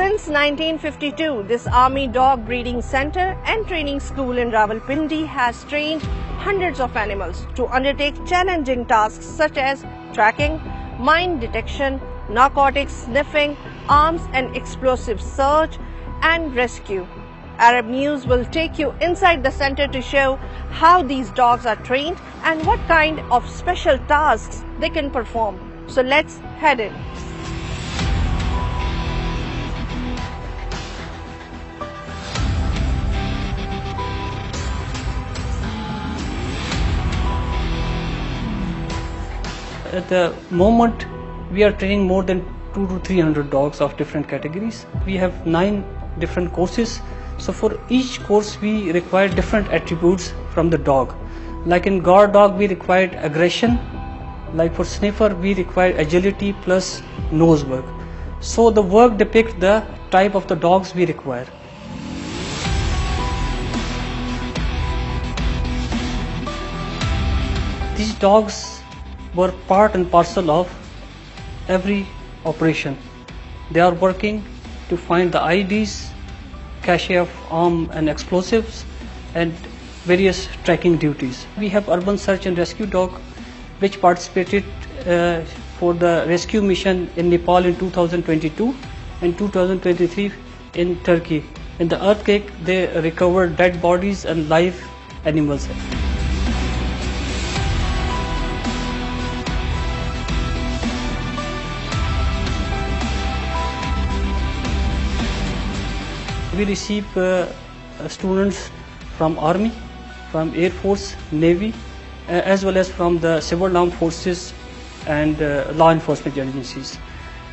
Since 1952, this Army Dog Breeding Center and Training School in Rawalpindi has trained hundreds of animals to undertake challenging tasks such as tracking, mine detection, narcotics sniffing, arms and explosives search and rescue. Arab News will take you inside the center to show how these dogs are trained and what kind of special tasks they can perform. So let's head in. At the moment, we are training more than 200 to 300 dogs of different categories. We have 9 different courses. So for each course, we require different attributes from the dog. Like in guard dog, we required aggression. Like for sniffer, we require agility plus nose work. So the work depicts the type of the dogs we require. These dogs were part and parcel of every operation. They are working to find the IDs, cache of arms and explosives, and various tracking duties. We have urban search and rescue dog, which participated for the rescue mission in Nepal in 2022 and 2023 in Turkey. In the earthquake, they recovered dead bodies and live animals. We receive students from Army, from Air Force, Navy, as well as from the civil armed forces and law enforcement agencies.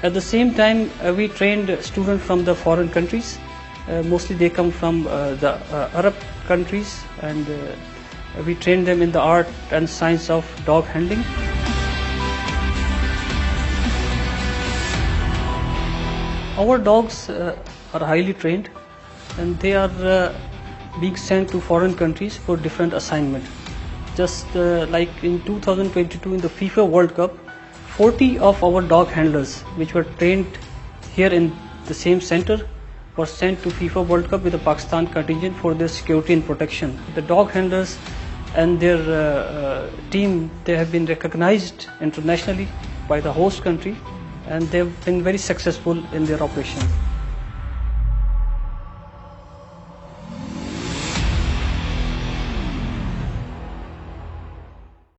At the same time, we trained students from the foreign countries. Mostly they come from the Arab countries, and we train them in the art and science of dog handling. Our dogs are highly trained, and they are being sent to foreign countries for different assignments. Just like in 2022 in the FIFA World Cup, 40 of our dog handlers, which were trained here in the same center, were sent to FIFA World Cup with the Pakistan contingent for their security and protection. The dog handlers and their team, they have been recognized internationally by the host country, and they have been very successful in their operation.